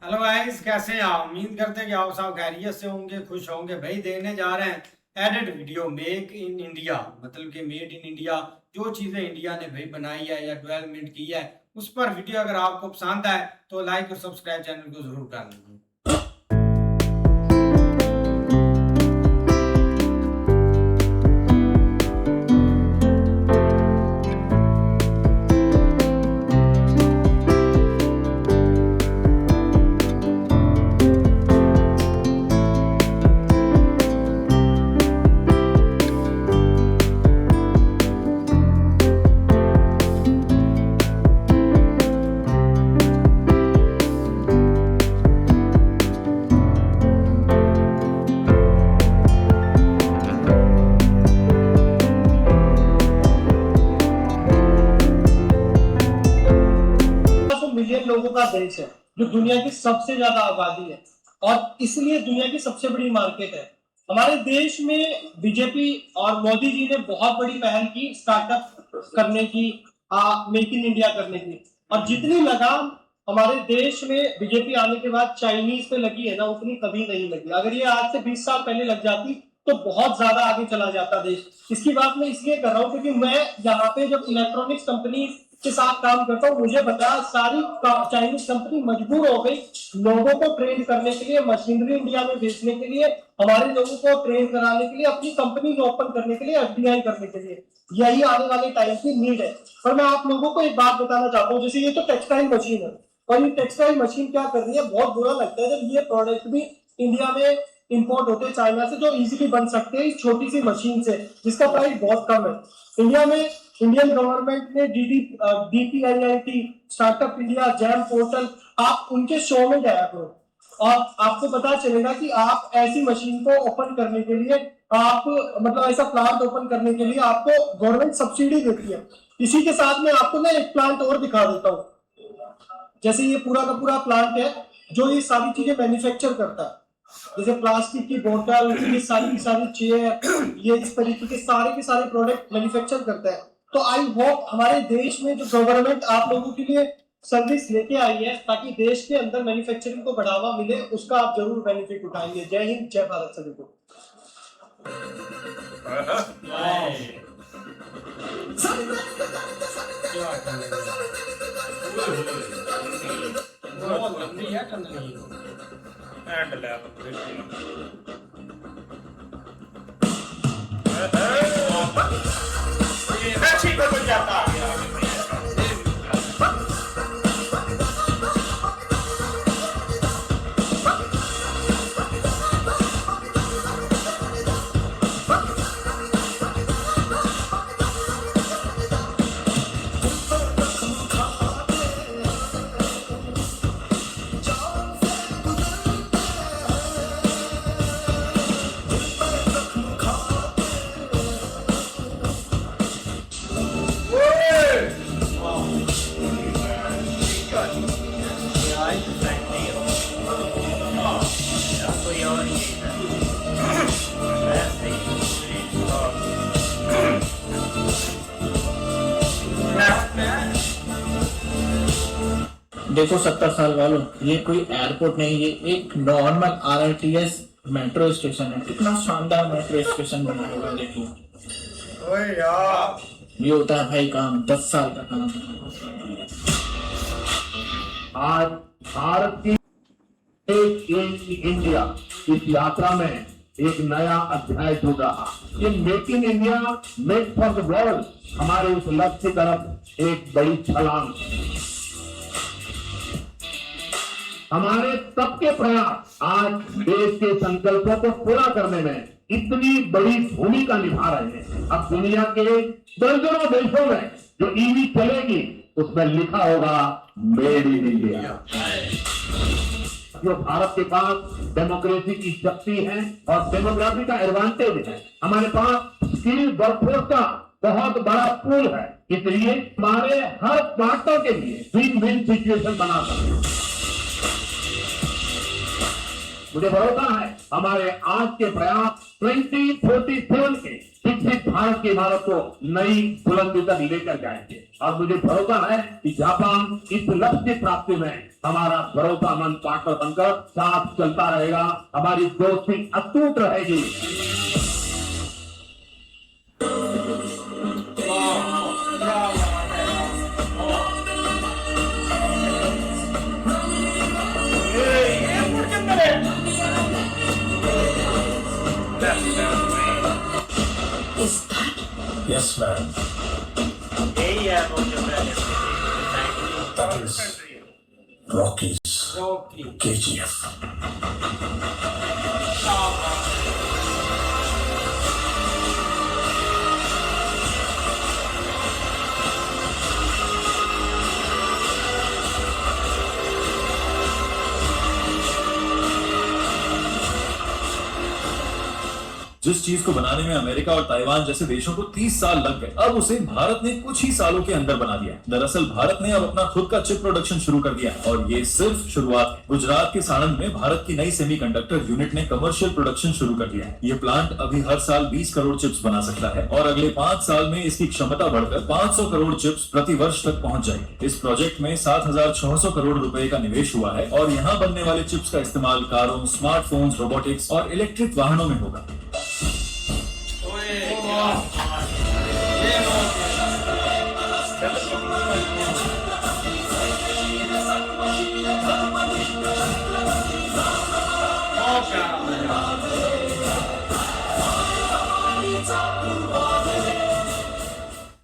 Hello guys, कैसे हैं आप? उम्मीद करते हैं कि आप सब खैरियत से होंगे, खुश होंगे। भाई देखने जा रहे हैं edit video make in India, मतलब कि मेड इन इंडिया। जो चीज़ें इंडिया ने भाई बनाई है या डेवलपमेंट की है, उस पर वीडियो अगर आपको पसंद आए तो लाइक और सब्सक्राइब चैनल को जरूर कर लीजिए। मिलियन लोगों का देश है, जो दुनिया की सबसे ज्यादा आबादी है और इसलिए दुनिया की सबसे बड़ी मार्केट है। हमारे देश में बीजेपी और मोदी जी ने बहुत बड़ी पहल की स्टार्टअप करने की, मेक इन इंडिया करने की। और जितनी लगाम हमारे देश में बीजेपी आने के बाद चाइनीज पे लगी है ना, उतनी कभी नहीं लगी। अगर ये आज से 20 साल पहले लग जाती तो बहुत ज्यादा आगे चला जाता देश। इसकी बात मैं इसलिए कर रहा हूँ क्योंकि मैं यहाँ पे जब इलेक्ट्रॉनिक्स कंपनी के साथ काम करता हूँ, मुझे पता सारी चाइनीज कंपनी मजबूर हो गई लोगों को ट्रेन करने के लिए, मशीनरी इंडिया में भेजने के लिए, हमारे लोगों को ट्रेन कराने के लिए, अपनी कंपनी ओपन करने के लिए, एफडीआई करने के लिए। यही आने वाले टाइम की नीड है। पर मैं आप लोगों को एक बात बताना चाहता हूँ, जैसे ये तो टेक्सटाइल मशीन है और ये टेक्सटाइल मशीन क्या कर रही है, बहुत बुरा लगता है जब ये प्रोडक्ट भी इंडिया में इंपोर्ट होते हैं चाइना से, जो इजीली बन सकते हैं इस छोटी सी मशीन से, जिसका प्राइस बहुत कम है। इंडिया में इंडियन गवर्नमेंट ने DPIIT, startup India, GeM portal, आप उनके शो में जाया करो और आपको पता चलेगा कि आप ऐसी मशीन को ओपन करने के लिए, आप मतलब ऐसा प्लांट ओपन करने के लिए आपको गवर्नमेंट सब्सिडी देती है। इसी के साथ में आपको मैं एक प्लांट और दिखा देता हूँ। जैसे ये पूरा का पूरा प्लांट है जो ये सारी चीजें मैन्युफैक्चर करता है, जैसे प्लास्टिक की बोतल, ये सारी की सारी चेयर, ये इस तरीके के सारे प्रोडक्ट मैन्युफैक्चर करता है। तो आई होप हमारे देश में जो गवर्नमेंट आप लोगों के लिए सर्विस लेके आई है ताकि देश के अंदर मैन्युफैक्चरिंग को बढ़ावा मिले, उसका आप जरूर बेनिफिट उठाएंगे। जय हिंद, जय भारत सभी को। देखो 70 साल वालों, ये कोई एयरपोर्ट नहीं, ये एक नॉर्मल आरआरटीएस मेट्रो स्टेशन है। कितना शानदार मेट्रो स्टेशन बना हुआ है, देखो। ओए यार, ये होता है भाई काम, 10 साल का काम। आज भारत की एक इंडिया इस यात्रा में एक नया अध्याय जुड़ रहा। ये make in India, make for the world हमारे उस लक्ष्य की तरफ एक बड़ी छलांग। हमारे सबके प्रयास आज देश के संकल्पों को पूरा करने में इतनी बड़ी भूमिका निभा रहे हैं। अब दुनिया के दर्जनों देशों में जो ईवी चलेगी उसमें लिखा होगा मेड इन इंडिया। जो भारत के पास डेमोक्रेसी की शक्ति है और डेमोग्राफी का एडवांटेज है, हमारे पास स्किल वर्कफोर्स का बहुत बड़ा पूल है, इसलिए हमारे हर पार्टनर के लिए विन विन सिचुएशन बना सकते हैं। मुझे भरोसा है हमारे आज के प्रयास 2047 के विकसित भारत की इमारत को नई बुलंदी तक लेकर जाएंगे। और मुझे भरोसा है कि जापान इस लक्ष्य प्राप्ति में हमारा भरोसामंद पार्टनर बनकर साथ चलता रहेगा। हमारी दोस्ती अटूट रहेगी। Yes, ma'am. That is Rocky's Rocky. KGF. जिस चीज को बनाने में अमेरिका और ताइवान जैसे देशों को 30 साल लग गए, अब उसे भारत ने कुछ ही सालों के अंदर बना दिया। दरअसल भारत ने अब अपना खुद का चिप प्रोडक्शन शुरू कर दिया और ये सिर्फ शुरुआत है। गुजरात के साणंद में भारत की नई सेमीकंडक्टर यूनिट ने कमर्शियल प्रोडक्शन शुरू कर दिया है। ये प्लांट अभी हर साल 20 करोड़ चिप्स बना सकता है और अगले 5 साल में इसकी क्षमता बढ़कर 500 करोड़ चिप्स प्रति वर्ष तक पहुंच जाएगी। इस प्रोजेक्ट में 7,600 करोड़ रुपए का निवेश हुआ है और यहाँ बनने वाले चिप्स का इस्तेमाल कारों, स्मार्टफोन्स, रोबोटिक्स और इलेक्ट्रिक वाहनों में होगा।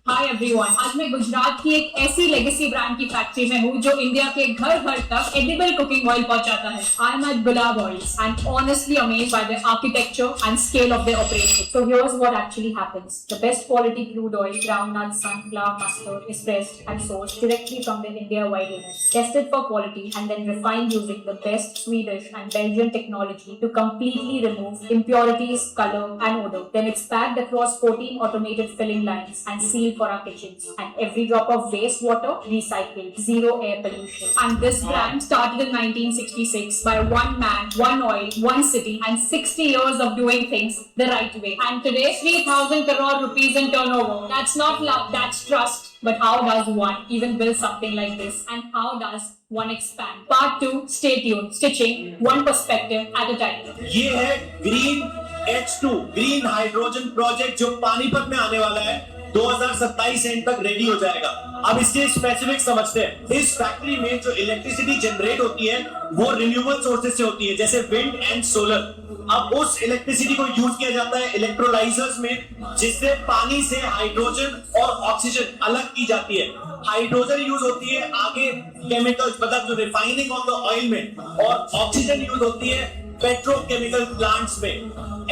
हाय एवरीवन, आज मैं गुजरात की एक ऐसी लेगेसी ब्रांड की फैक्ट्री में हूँ जो इंडिया के घर घर तक एडिबल कुकिंग ऑयल पहुंचाता है। I am at Gulab oils and honestly amazed by the architecture and scale of their operation. So here's what actually happens. The best quality crude oil, groundnut, sunflower, mustard is pressed and sourced directly from the India-wide units, tested for quality and then refined using the best Swedish and Belgian technology to completely remove impurities, color and odor. Then it's packed across 14 automated filling lines and sealed for our kitchens. And every drop of wastewater recycled, zero air pollution. And this brand started in 1966 by one man, one oil, one city, and 60 years of doing things the right way. And today, 3,000 crore rupees in turnover. That's not love, that's trust. But how does one even build something like this? And how does one expand? Part 2, stay tuned. Stitching, one perspective at a time. ये है green H2 green hydrogen project जो पानीपत में आने वाला है। 2027 and तक ready हो जाएगा। अब इसके स्पेसिफिक समझते हैं। इस फैक्ट्री में जो इलेक्ट्रिसिटी जनरेट होती है वो रिन्यूएबल सोर्सेज से होती है, जैसे विंड एंड सोलर। अब उस इलेक्ट्रिसिटी को यूज किया जाता है इलेक्ट्रोलाइजर्स में, जिससे पानी से हाइड्रोजन और ऑक्सीजन अलग की जाती है। हाइड्रोजन यूज होती है आगे केमिकल्स, मतलब जो रिफाइनिंग ऑफ द ऑयल में, और ऑक्सीजन यूज होती है पेट्रोकेमिकल प्लांट्स में।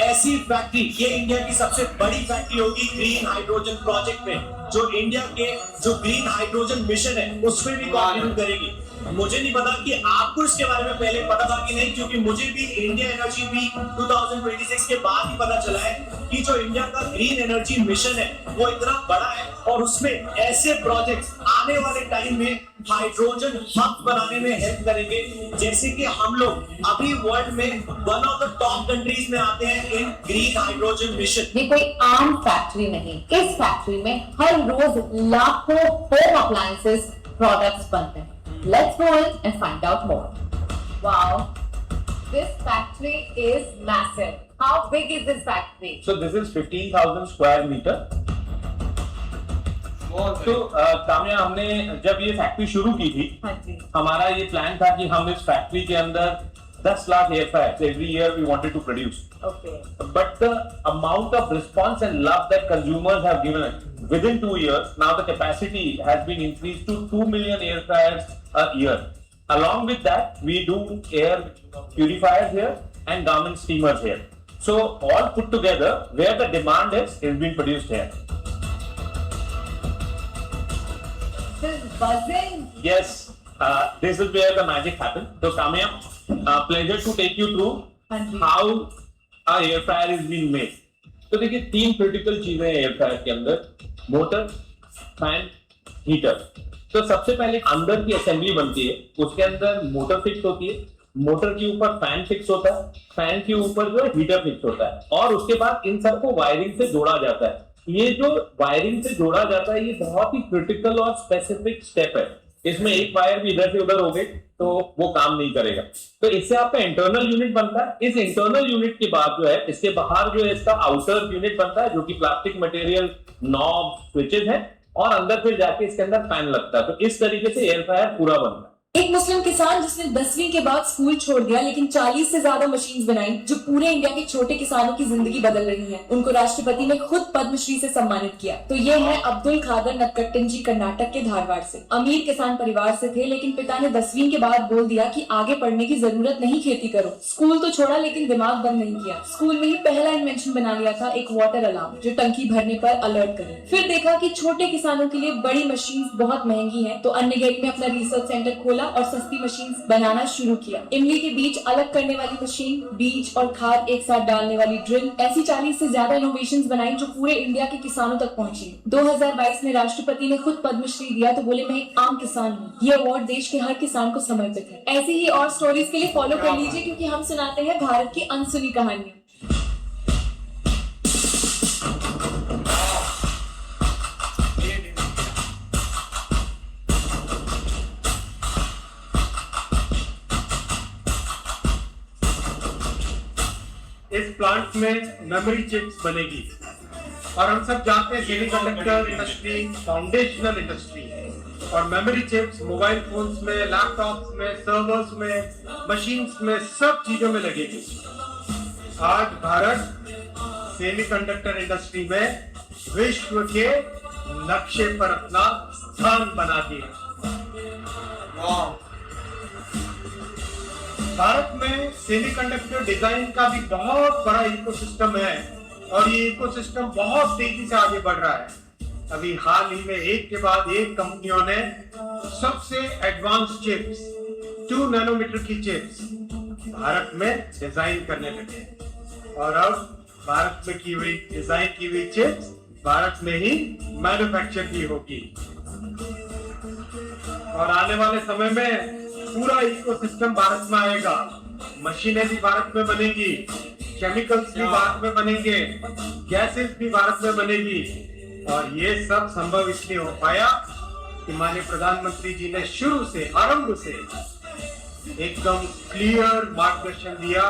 ऐसी फैक्ट्री ये इंडिया की सबसे बड़ी फैक्ट्री होगी ग्रीन हाइड्रोजन प्रोजेक्ट में, जो इंडिया के जो ग्रीन हाइड्रोजन मिशन है उसमें भी कॉन्ट्रीब्यूट करेगी। मुझे नहीं पता कि आपको इसके बारे में पहले पता था कि नहीं, क्योंकि मुझे भी इंडिया एनर्जी वीक 2026 के बाद ही पता चला है कि जो इंडिया का ग्रीन एनर्जी मिशन है वो इतना बड़ा है और उसमें ऐसे प्रोजेक्ट्स आने वाले टाइम में हाइड्रोजन हब बनाने में हेल्प करेंगे। जैसे कि हम लोग अभी वर्ल्ड में one of the top countries में आते हैं इन ग्रीन हाइड्रोजन मिशन। ये कोई आम फैक्ट्री नहीं, इस फैक्ट्री में हर रोज लाखों होम अप्लायंसेस प्रोडक्ट्स बनते हैं। Let's go in and find out more. Wow, this factory is massive. How big is this factory? So this is 15,000 square meter. तो काम्या, हमने जब ये फैक्ट्री शुरू की थी, हाँ जी, हमारा ये प्लान था कि हम इस फैक्ट्री के अंदर 10 lakh air fryers every year we wanted to produce. okay. But the amount of response and love that consumers have given us, within 2 years, now the capacity has been increased to 2 million air fryers a year. Along with that, we do air purifiers here and garment steamers here. So all put together, where the demand is being produced here. This is buzzing. Yes, this is where the magic happens. So Kamya, pleasure to take you through हाँ जी, how a air fryer is being made. तो देखिए 3 critical चीजें हैं air fryer के अंदर, motor, fan, heater. तो सबसे पहले अंदर की असेंबली बनती है, उसके अंदर मोटर फिक्स होती है, मोटर के ऊपर फैन फिक्स होता है, फैन के ऊपर जो है हीटर फिक्स होता है, और उसके बाद इन सबको वायरिंग से जोड़ा जाता है। ये जो वायरिंग से जोड़ा जाता है ये बहुत ही क्रिटिकल और स्पेसिफिक स्टेप है। इसमें एक वायर भी इधर से उधर हो गई तो वो काम नहीं करेगा। तो इससे आपका इंटरनल यूनिट बनता है। इस इंटरनल यूनिट के बाद जो है इसके बाहर जो है इसका आउटर यूनिट बनता है, जो कि प्लास्टिक मटेरियल, नॉब, स्विचेस है, और अंदर फिर जाके इसके अंदर फैन लगता है। तो इस तरीके से एयर फ्रायर पूरा बनता है। एक मुस्लिम किसान जिसने 10वीं के बाद स्कूल छोड़ दिया, लेकिन 40 से ज्यादा मशीन्स बनाई जो पूरे इंडिया के छोटे किसानों की जिंदगी बदल रही हैं। उनको राष्ट्रपति ने खुद पद्मश्री से सम्मानित किया। तो ये है अब्दुल खादर नटकट्टन जी, कर्नाटक के धारवाड़ से। अमीर किसान परिवार से थे, लेकिन पिता ने 10वीं के बाद बोल दिया कि आगे पढ़ने की जरूरत नहीं, खेती करो। स्कूल तो छोड़ा लेकिन दिमाग बंद नहीं किया। स्कूल में ही पहला इन्वेंशन बना लिया था, एक वाटर अलार्म जो टंकी भरने पर अलर्ट करे। फिर देखा कि छोटे किसानों के लिए बड़ी मशीन बहुत महंगी है, तो अन्य गेट में अपना रिसर्च सेंटर खोला और सस्ती मशीन बनाना शुरू किया। इमली के बीज अलग करने वाली मशीन, बीज और खाद एक साथ डालने वाली ड्रिल, ऐसी 40 से ज्यादा इनोवेशंस बनाई जो पूरे इंडिया के किसानों तक पहुंची। 2022 में राष्ट्रपति ने खुद पद्मश्री दिया तो बोले मैं एक आम किसान हूँ। ये अवार्ड देश के हर किसान को समर्पित है। ऐसी ही और स्टोरीज के लिए फॉलो कर लीजिए, क्योंकि हम सुनाते हैं भारत की अनसुनी कहानियां। इस प्लांट में मेमोरी चिप्स बनेगी, और हम सब जानते हैं सेमीकंडक्टर इंडस्ट्री फाउंडेशनल इंडस्ट्री है, और मेमोरी चिप्स मोबाइल फोन्स में, लैपटॉप्स में, सर्वर्स में, मशीन्स में, सब चीजों में लगेगी। आज भारत सेमीकंडक्टर इंडस्ट्री में विश्व के नक्शे पर अपना स्थान बना दिया। भारत में सेमीकंडक्टर डिजाइन का भी बहुत बड़ा इकोसिस्टम है, और ये इकोसिस्टम बहुत तेजी से आगे बढ़ रहा है। अभी हाल ही में एक के बाद एक कंपनियों ने सबसे एडवांस चिप्स, 2 नैनोमीटर की चिप्स भारत में डिजाइन करने लगे, और अब भारत में की हुई डिजाइन की हुई चिप्स भारत में ही मैन्युफैक्चर की होगी। और आने वाले समय में पूरा इकोसिस्टम भारत में आएगा। मशीनें भी भारत में बनेगी, केमिकल्स भी भारत में बनेंगे, गैसेस भी भारत में बनेगी, और ये सब संभव इसलिए हो पाया कि माननीय प्रधानमंत्री जी ने शुरू से, आरंभ से एकदम क्लियर मार्गदर्शन दिया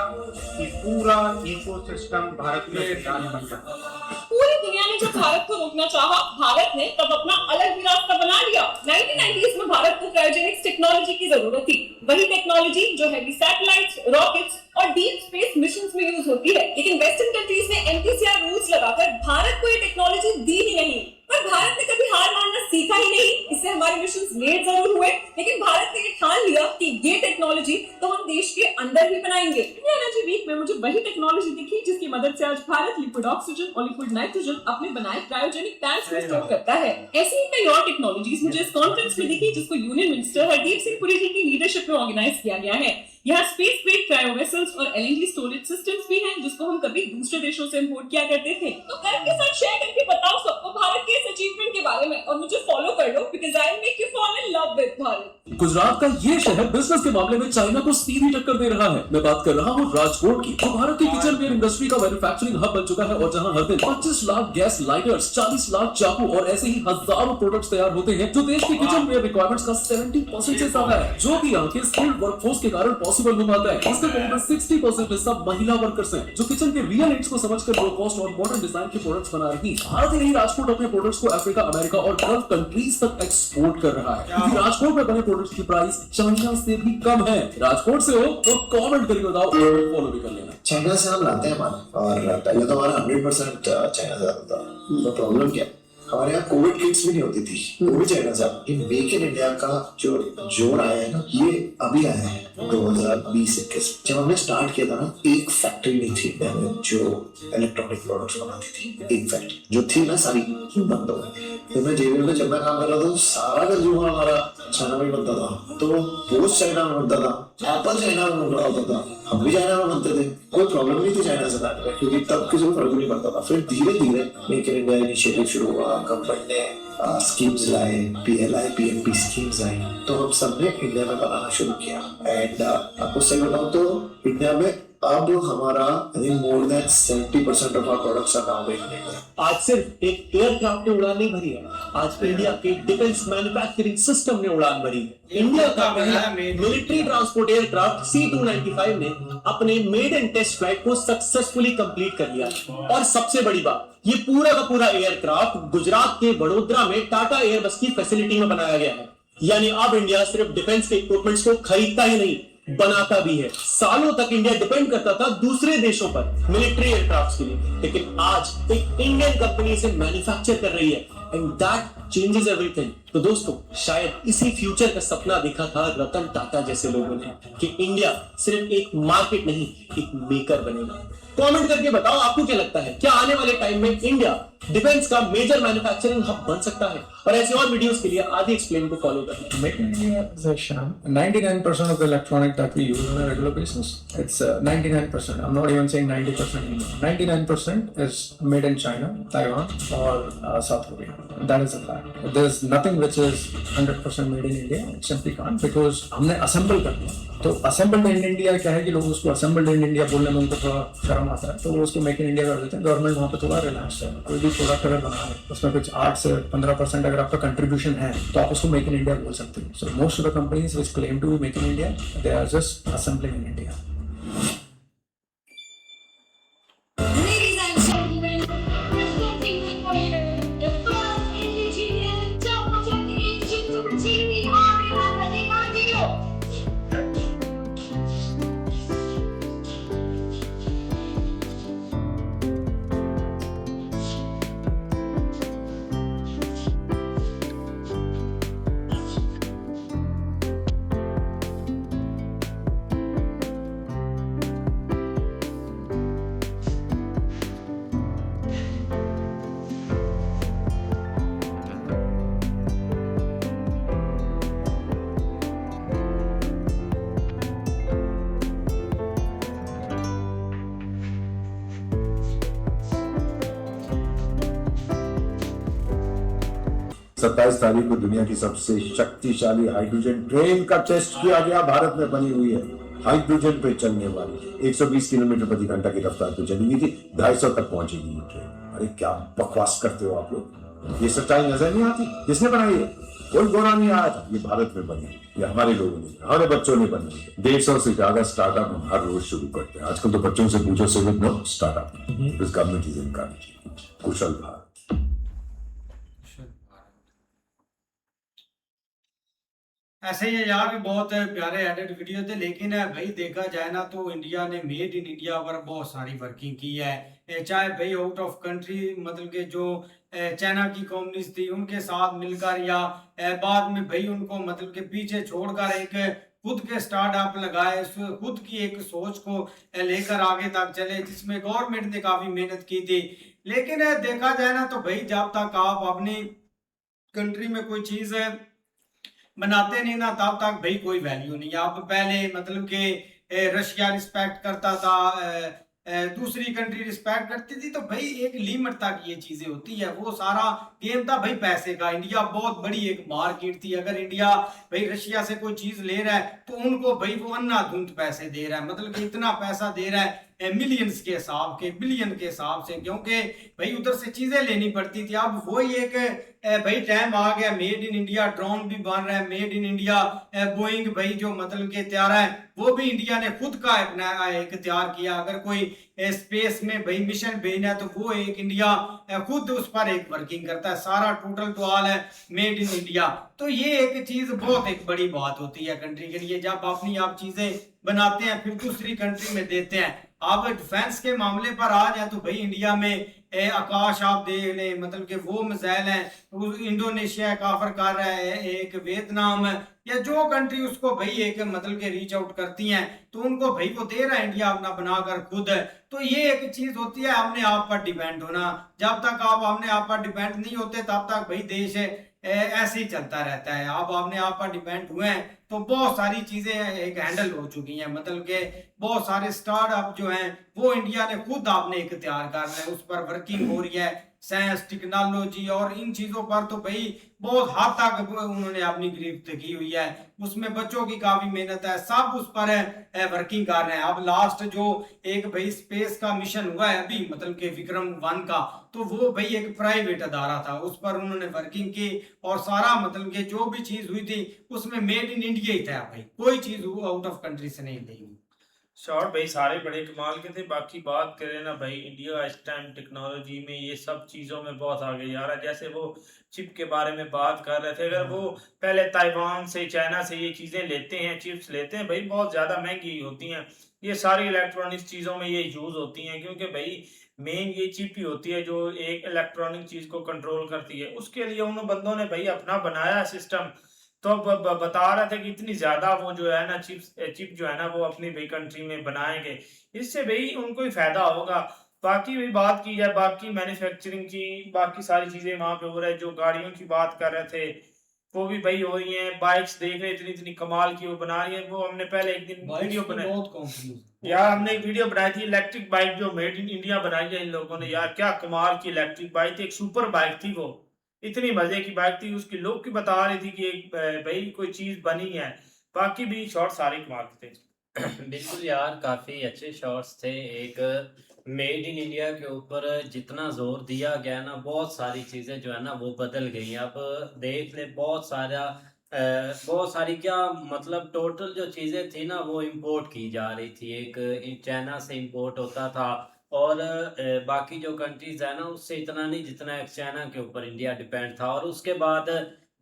कि पूरा इकोसिस्टम भारत में बनेगा। पूरी दुनिया ने जब भारत को रोकना चाहा, भारत ने तब अपना अलग ही रास्ता बना लिया। 1990s में भारत को क्रायोजेनिक्स टेक्नोलॉजी की जरूरत थी। वही टेक्नोलॉजी जो हैवी सैटेलाइट्स, रॉकेट्स और डीप स्पेस मिशंस में यूज होती है। लेकिन वेस्टर्न कंट्रीज ने एमटीसीआर रूल्स लगाकर भारत को ये टेक्नोलॉजी दी ही नहीं। पर भारत ने कभी हार मानना सीखा ही नहीं। इससे हमारे मिशंस लेट जरूर हुए, लेकिन भारत ने ये ठान लिया कि ये टेक्नोलॉजी तो हम देश के अंदर ही बनाएंगे। इंडिया एनर्जी वीक में मुझे वही टेक्नोलॉजी दिखी जिसकी मदद से आज भारत लिक्विड ऑक्सीजन और लिक्विड नाइट्रोजन अपने बनाए क्रायोजेनिक टैंक्स में स्टोर करता है। ऐसी ही कई और टेक्नोलॉजीज मुझे इस कॉन्फ्रेंस में दिखी, जिसको यूनियन मिनिस्टर हरदीप सिंह पुरी जी की लीडरशिप में ऑर्गेनाइज किया गया है। यहाँ स्पेस ग्रेड क्रायो वेसल्स और एलएनजी स्टोरेज सिस्टम्स भी हैं, जिसको हम कभी दूसरे देशों से इंपोर्ट किया करते थे। तो गर्व के साथ शेयर करके बताओ सबको भारत के इस अचीवमेंट के बारे में, और मुझे फॉलो कर लो, because I make you fall in love with Bharat. Gujarat का ये शहर बिजनेस के मामले में चाइना को सीधी टक्कर दे रहा है। मैं बात कर रहा हूँ राजकोट की, जो भारत की किचनवेयर इंडस्ट्री का मैन्युफैक्चरिंग हब बन चुका है, और जहाँ हर दिन 25 लाख गैस लाइटर्स, 40 लाख चाकू और ऐसे ही हजारों प्रोडक्ट्स तैयार होते हैं, जो देश की किचनवेयर रिक्वायरमेंट्स का 70% से ज्यादा है, जो कि यहाँ के स्किल्ड वर्कफोर्स के कारण पॉसिबल हो पाता है। इसका करीबन 60% हिस्सा महिला वर्कर्स हैं, जो किचन के रियल नीड्स को समझकर लो कॉस्ट और मॉडर्न डिजाइन के प्रोडक्ट्स बना रही है। भारत ही नहीं, राजकोट अपने प्रोडक्ट्स को अफ्रीका, अमेरिका और गल्फ कंट्रीज तक एक्सपोर्ट कर रहा है, क्योंकि राजकोट में बने प्रोडक्ट्स की प्राइस चाइना से भी कम है। राजकोट से हो तो कमेंट करके बताओ और फॉलो भी कर लेना। चाइना से हम लाते हैं माल, और पहले तो हमारा 100% चाइना से आता था। तो प्रॉब्लम क्या, हमारे यहाँ कोविड किट्स भी नहीं होती थी, वो भी चाइना से। मेक इन इंडिया का जो जोर आया है ना, ये अभी आया है 2020-21। जब हमने स्टार्ट किया था ना, एक फैक्ट्री नहीं थी इंडिया में जो इलेक्ट्रॉनिक प्रोडक्ट्स बनाती थी। एक फैक्ट्री जो थी ना, सारी बंद हो गई। तो मैं जेबीएल में जब मैं काम कर रहा था, तो सारा कंज्यूमर हमारा चाइना में बनता था, तो पोस्ट चाइना में बनता था, एप्पल चाइना में बन रहा होता था, हम भी चाइना में बनते थे। कोई प्रॉब्लम नहीं थी चाइना से लाने में, क्योंकि तब किसी को फर्क नहीं पड़ता था। फिर धीरे धीरे मेक इन इंडिया इनिशिएटिव शुरू हुआ, गवर्नमेंट ने स्कीम्स लाए, PLI PNP स्कीम्स आई, तो हम सबने इंडिया में बनाना शुरू किया। एंड आपको सही बताऊं तो इंडिया में अब हमारा more than 70% of our products are now made in India. आज सिर्फ एक एयरक्राफ्ट ने उड़ान नहीं भरी है, आज इंडिया के डिफेंस मैन्युफैक्चरिंग सिस्टम ने उड़ान भरी है। इंडिया का पहला मिलिट्री ट्रांसपोर्ट एयरक्राफ्ट C295 ने अपने मेडन टेस्ट फ्लाइट को सक्सेसफुली कंप्लीट कर लिया। और सबसे बड़ी बात, ये पूरा का पूरा एयरक्राफ्ट गुजरात के वडोदरा में टाटा एयरबस की फैसिलिटी में बनाया गया है। यानी अब इंडिया सिर्फ डिफेंस के इक्विपमेंट्स को खरीदता ही नहीं, बनाता भी है। सालों तक इंडिया डिपेंड करता था दूसरे देशों पर मिलिट्री एयरक्राफ्ट्स के लिए, लेकिन आज एक इंडियन कंपनी से मैन्युफैक्चर कर रही है, एंड दैट चेंजेस एवरीथिंग। तो दोस्तों, शायद इसी फ्यूचर का सपना देखा था रतन टाटा जैसे लोगों ने कि इंडिया सिर्फ एक मार्केट नहीं, एक मेकर बनेगा। कमेंट करके बताओ आपको क्या लगता है, क्या आने वाले टाइम में इंडिया डिफेंस का मेजर मैन्युफैक्चरिंग हब बन सकता है? और ऐसे और वीडियोस के लिए आदि एक्सप्लेन को फॉलो करें। Make in India is a sham. 99% of the electronic that we use on a regular basis, it's 99%. I'm not even saying 90% anymore. 99% is made in China, Taiwan, or South Korea. That is a fact. There's nothing which is 100% made in India. It simply can't, because हमने assemble कर दिया। तो assembled in India क्या है कि लोग उसको assembled in India बोलने में उनको थोड़ा शर्म आता है, तो वो उसको मेक इन इंडिया कर देते हैं। गवर्नमेंट वहाँ पे थोड़ा रिलैक्स है। कोई भी प्रोडक्ट अगर बना है उसमें कुछ 8 से 15% अगर आपका कंट्रीब्यूशन है तो आप उसको मेक इन इंडिया बोल सकते हैं। So most of the companies which claim to be make in India, they are just assembling in India. Ladies and gentlemen, presenting the first indigenous double engine to TV radio. सत्ताईस तारीख को दुनिया की सबसे शक्तिशाली हाइड्रोजन ट्रेन का test किया गया, भारत में बनी हुई है। हाइड्रोजन पे चलने वाली 120 किलोमीटर प्रति घंटा की रफ्तार पे चलेगी थी, 250 तक पहुंचेगी ये ट्रेन। अरे क्या बकवास करते हो आप लोग, ये सच्चाई नजर नहीं आती? किसने बनाई है? कोई गोरा नहीं आया था, ये भारत में बनी, ये हमारे लोगों ने, हमारे बच्चों ने बनाई है। 150 से ज्यादा स्टार्टअप हम हर रोज शुरू करते हैं। आजकल तो बच्चों से पूछो civic no startup, this government is encouraging Kushal Bharat. ऐसे ये यार भी बहुत प्यारे एडिट वीडियो थे, लेकिन भाई देखा जाए ना तो इंडिया ने मेड इन इंडिया पर बहुत सारी वर्किंग की है। चाहे भाई आउट ऑफ कंट्री मतलब के जो चाइना की कंपनीज थी उनके साथ मिलकर, या बाद में भाई उनको मतलब के पीछे छोड़कर एक खुद के स्टार्टअप लगाए, खुद की एक सोच को लेकर आगे तक चले, जिसमें गवर्नमेंट ने काफी मेहनत की थी। लेकिन देखा जाए ना तो भाई जब तक आप अपनी कंट्री में कोई चीज बनाते नहीं ना तब तक भाई कोई वैल्यू नहीं। आप पहले मतलब कि रशिया रिस्पेक्ट करता था, दूसरी कंट्री रिस्पेक्ट करती थी, तो भाई एक लिमिट तक ये चीजें होती है। वो सारा गेम था भाई पैसे का। इंडिया बहुत बड़ी एक मार्केट थी। अगर इंडिया भाई रशिया से कोई चीज ले रहा है तो उनको भाई वो अंधाधुंध पैसे दे रहा है, मतलब कि इतना पैसा दे रहा है मिलियंस के हिसाब के, बिलियन के हिसाब से, क्योंकि भाई उधर से चीजें लेनी पड़ती थी। अब वही एक भाई टाइम आ गया, मेड इन इंडिया ड्रोन भी बन रहा है, मेड इन इंडिया बोइंग भाई जो मतलब के तैयार है वो भी इंडिया ने खुद का एक तैयार किया। अगर कोई स्पेस में भाई मिशन भेजना है तो वो एक इंडिया खुद उस पर एक वर्किंग करता है। सारा टोटल तो हाल है मेड इन इंडिया। तो ये एक चीज बहुत एक बड़ी बात होती है कंट्री के लिए, जब अपनी आप चीजें बनाते हैं फिर दूसरी कंट्री में देते हैं। आप डिफेंस के मामले पर आ जाए तो भाई इंडिया में आकाश आप देख लें, मतलब कि वो मिसाइल हैं, इंडोनेशिया का ऑफर कर रहा है, एक वियतनाम या जो कंट्री उसको भाई एक मतलब के रीच आउट करती हैं तो उनको भाई वो दे रहा है इंडिया अपना बनाकर खुद। तो ये एक चीज होती है अपने आप पर डिपेंड होना। जब तक आप अपने आप पर डिपेंड नहीं होते तब तक भाई देश ऐसे ही चलता रहता है। आप अपने आप पर डिपेंड हुए हैं तो बहुत सारी चीजें एक हैंडल हो चुकी हैं, मतलब के बहुत सारे स्टार्टअप जो हैं वो इंडिया ने खुद आपने एक तैयार करना है, उस पर वर्किंग हो रही है। साइंस टेक्नोलॉजी और इन चीज़ों पर तो भाई बहुत हद तक उन्होंने अपनी गिरफ्त की हुई है। उसमें बच्चों की काफ़ी मेहनत है, सब उस पर वर्किंग कर रहे हैं। अब लास्ट जो एक भाई स्पेस का मिशन हुआ है अभी, मतलब कि विक्रम 1 का, तो वो भाई एक प्राइवेट अदारा था, उस पर उन्होंने वर्किंग की और सारा मतलब कि जो भी चीज़ हुई थी उसमें मेड इन इंडिया ही था भाई, कोई चीज़ आउट ऑफ कंट्री से नहीं ली हुई। शॉर्ट भाई सारे बड़े कमाल के थे। बाकी बात करें ना भाई, इंडिया इस टाइम टेक्नोलॉजी में ये सब चीज़ों में बहुत आगे जा रहा है। जैसे वो चिप के बारे में बात कर रहे थे, अगर वो पहले ताइवान से चाइना से ये चीज़ें लेते हैं, चिप्स लेते हैं भाई, बहुत ज़्यादा महंगी होती हैं। ये सारी इलेक्ट्रॉनिक्स चीज़ों में ये यूज़ होती हैं, क्योंकि भाई मेन ये चिप ही होती है जो एक इलेक्ट्रॉनिक चीज़ को कंट्रोल करती है। उसके लिए उन बंदों ने भाई अपना बनाया सिस्टम। तो अब बता रहे थे कि इतनी ज्यादा वो जो है ना चिप जो है ना वो अपनी भाई कंट्री में बनाएंगे, इससे भाई उनको ही फायदा होगा। बाकी भी बात की जाए बाकी मैन्युफैक्चरिंग की, बाकी सारी चीजें वहां पे हो रहा है। जो गाड़ियों की बात कर रहे थे वो भी भाई हो रही हैं। बाइक्स देख रहे इतनी इतनी कमाल की वो बना रही है। वो हमने पहले एक दिन वीडियो बनाई यार, हमने एक वीडियो बनाई थी इलेक्ट्रिक बाइक जो मेड इन इंडिया बनाई है इन लोगों ने। यार क्या कमाल की इलेक्ट्रिक बाइक थी, एक सुपर बाइक थी वो, इतनी मजे की बाइक थी। उसकी लुक की बता रही थी कि एक भाई कोई चीज बनी है। बाकी भी शॉट सारे कमाल के थे। बिल्कुल यार, काफी अच्छे शॉट्स थे। एक मेड इन इंडिया के ऊपर जितना जोर दिया गया ना, बहुत सारी चीजें जो है ना वो बदल गई। अब देख ले, बहुत सारी क्या मतलब टोटल जो चीजें थी ना वो इंपोर्ट की जा रही थी। एक चाइना से इंपोर्ट होता था और बाकी जो कंट्रीज है ना उससे इतना नहीं जितना एक चाइना के ऊपर इंडिया डिपेंड था। और उसके बाद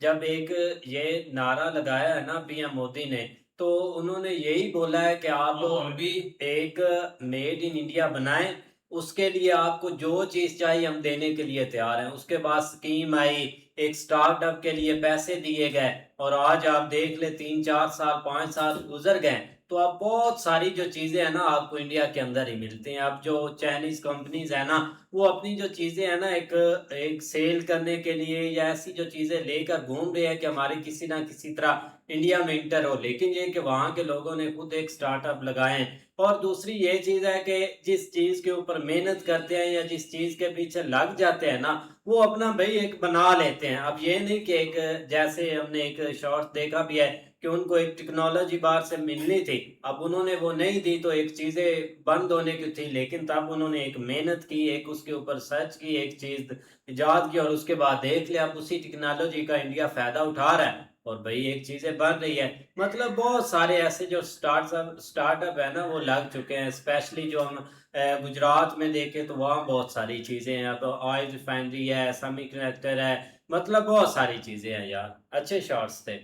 जब एक ये नारा लगाया है ना पीएम मोदी ने, तो उन्होंने यही बोला है कि आप भी एक मेड इन इंडिया बनाएं, उसके लिए आपको जो चीज चाहिए हम देने के लिए तैयार हैं। उसके बाद स्कीम आई, एक स्टार्टअप के लिए पैसे दिए गए और आज आप देख ले 3 4 साल 5 साल गुजर गए तो अब बहुत सारी जो चीजें है ना आपको इंडिया के अंदर ही मिलती हैं। अब जो चाइनीज कंपनीज है ना वो अपनी जो चीजें है ना एक सेल करने के लिए या ऐसी जो चीजें लेकर घूम रही है कि हमारी किसी ना किसी तरह इंडिया में इंटर हो, लेकिन ये कि वहाँ के लोगों ने खुद एक स्टार्टअप लगाए हैं। और दूसरी ये चीज है कि जिस चीज के ऊपर मेहनत करते हैं या जिस चीज के पीछे लग जाते हैं ना वो अपना भाई एक बना लेते हैं। अब ये नहीं कि एक जैसे हमने एक शॉर्ट देखा भी है कि उनको एक टेक्नोलॉजी बाहर से मिलनी थी, अब उन्होंने वो नहीं दी तो एक चीजें बंद होने की थी, लेकिन तब उन्होंने एक मेहनत की, एक उसके ऊपर सर्च की, एक चीज इजाद की और उसके बाद देख लिया अब उसी टेक्नोलॉजी का इंडिया फायदा उठा रहा है और भाई एक चीजें बन रही है। मतलब बहुत सारे ऐसे जो स्टार्टअप है ना वो लग चुके हैं। स्पेशली जो हम गुजरात में देखें तो वहाँ बहुत सारी चीजें हैं। तो ऑयल रिफाइनरी है, सेमीकंडक्टर है, मतलब बहुत सारी चीजें हैं यार। अच्छे शॉट्स थे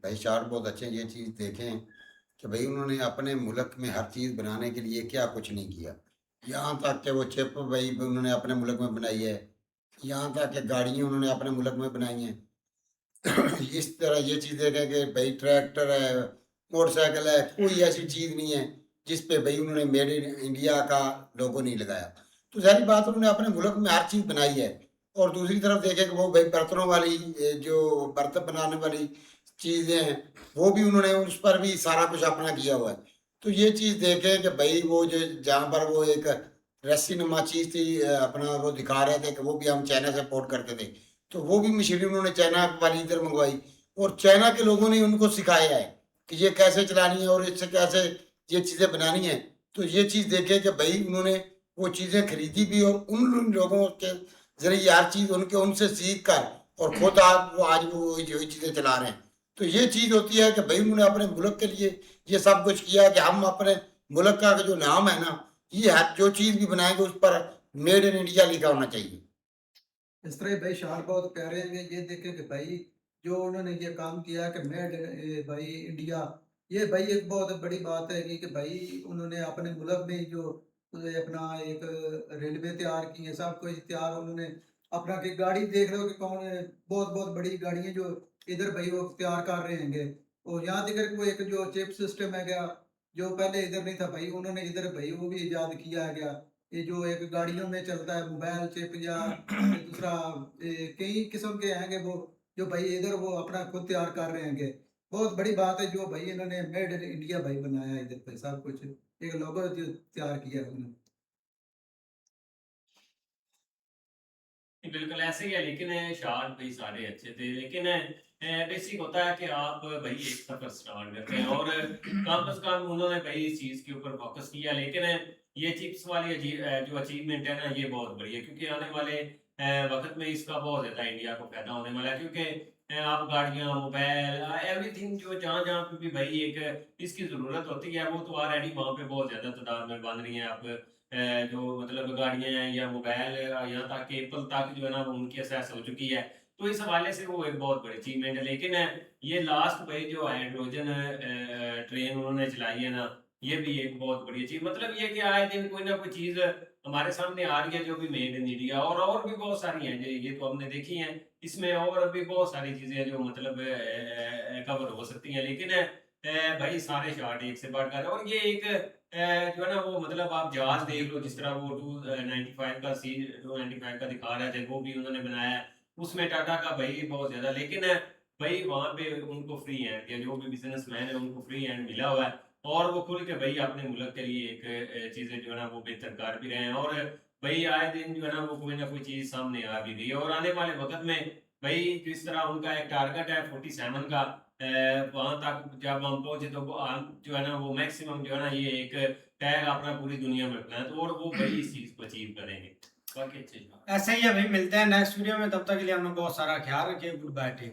भाई, शॉट बहुत अच्छे। ये चीज़ देखें कि भाई उन्होंने अपने मुल्क में हर चीज़ बनाने के लिए क्या कुछ नहीं किया। यहाँ तक कि वो चिप भाई उन्होंने अपने मुल्क में बनाई है, यहाँ तक कि गाड़ियाँ उन्होंने अपने मुल्क में बनाई हैं। इस तरह ये चीज़ देखें कि भाई ट्रैक्टर है, मोटरसाइकिल है, कोई ऐसी चीज़ नहीं है जिस पे भाई उन्होंने मेड इन इंडिया का लोगो नहीं लगाया। तो सारी बात उन्होंने अपने मुल्क में हर चीज़ बनाई है। और दूसरी तरफ देखें कि वो भाई बर्तनों वाली जो बर्तन बनाने वाली चीज़ें हैं वो भी उन्होंने उस पर भी सारा कुछ अपना किया हुआ है। तो ये चीज़ देखें कि भाई वो जो जहाँ पर वो एक रस्सी नुमा चीज़ थी अपना वो दिखा रहे थे कि वो भी हम चाइना से इम्पोर्ट करते थे, तो वो भी मशीनरी उन्होंने चाइना वाली इधर मंगवाई और चाइना के लोगों ने उनको सिखाया है कि ये कैसे चलानी है और इससे कैसे ये चीज़ें बनानी है। तो ये चीज़ देखें कि भाई उन्होंने वो चीज़ें खरीदी भी और उन लोगों के जरिए हर चीज़ उनसे सीख कर और खुद आप वो आज वो जो चीज़ें चला रहे हैं। तो ये चीज़ होती है कि भाई उन्होंने अपने मुल्क के लिए ये सब कुछ किया कि हम अपने मुल्क का जो नाम है ना, ये जो चीज़ भी बनाएंगे उस पर मेड इन इंडिया लिखा होना चाहिए। इस तरह भाई शार बहुत प्यारे हैं। ये देखें कि भाई जो उन्होंने ये काम किया कि मेड भाई इंडिया, ये भाई एक बहुत बड़ी बात है कि भाई उन्होंने अपने मुल्क में जो अपना एक रेलवे तैयार की है, सब कुछ तैयार उन्होंने अपना की गाड़ी देख रहे हो कि कौन बहुत बहुत बड़ी गाड़ियाँ जो इधर भाई वो तैयार कर रहे हैं। और यहाँ तक वो एक जो चिप सिस्टम है गया जो पहले इधर नहीं था भाई, उन्होंने इधर भाई वो भी इजाद किया है गया। ये जो एक गाड़ियों में चलता है मोबाइल चिप या दूसरा कई किस्म के हैं वो जो भाई इधर वो अपना खुद तैयार कर रहे हैं। बहुत बड़ी बात है जो भाई इन्होंने मेड इन इंडिया भाई बनाया इधर पे सब कुछ एक लोगो जो तैयार किया है उन्होंने। बिल्कुल ऐसे ही है, लेकिन शार्ट भाई सारे अच्छे थे, लेकिन बेसिक होता है कि आप भाई एक सफर स्टार्ट करते हैं और कम से कम उन्होंने भाई इस चीज के ऊपर फोकस किया। लेकिन ये चिप्स वाली जो अचीवमेंट है ना, ये बहुत बड़ी है, क्योंकि आने वाले वक्त में इसका बहुत ज्यादा इंडिया को फायदा होने वाला है, क्योंकि आप गाड़ियां, मोबाइल, एवरीथिंग जो जहाँ जहाँ पे भी भाई एक इसकी जरूरत होती है, वो तो ऑलरेडी वहाँ पे बहुत ज्यादा तादाद में बन रही है। आप जो मतलब गाड़ियां हैं या मोबाइल, यहाँ तक कि एप्पल तक जो है ना वो उनकी एक्सेस हो चुकी है, तो इस हवाले से वो एक बहुत बड़ी अचीवमेंट है। लेकिन ये लास्ट भाई जो हाइड्रोजन ट्रेन उन्होंने चलाई है ना, ये भी एक बहुत बड़ी चीज, मतलब ये कि आए दिन कोई ना कोई चीज हमारे सामने आ रही है जो भी मेड इन इंडिया, और भी बहुत सारी हैं, ये तो हमने देखी हैं, इसमें और भी बहुत सारी चीजें हैं जो मतलब कवर हो सकती हैं। लेकिन भाई सारे शॉट एक से बढ़कर, और ये एक जो है ना वो मतलब आप जहाज देख लो, जिस तरह वो 295 का C295 का दिखा रहे थे, वो भी उन्होंने बनाया है, उसमें टाटा का भाई बहुत ज्यादा। लेकिन भाई वहाँ पे उनको फ्री हैंड, या जो भी बिजनेसमैन है उनको फ्री हैंड मिला हुआ है, और वो खुल के भाई अपने मुल्क के लिए एक चीजें जो है ना वो बेहतर कर भी रहे हैं, और भाई आए दिन जो है ना वो कोई ना कोई चीज सामने आ भी रही है। और आने वाले वक्त में भाई जिस तरह उनका एक टारगेट है 47 का, वहां तक जब हम पहुंचे तो जो है ना वो मैक्सिमम जो है ना ये एक टैग अपना पूरी दुनिया में अपना है, तो और वो भाई इस चीज को अचीव करेंगे। बाकी अच्छी ऐसे ही है भाई, मिलते हैं नेक्स्ट वीडियो में, तब तक के लिए हमने बहुत सारा ख्याल रखिए। Goodbye, take care.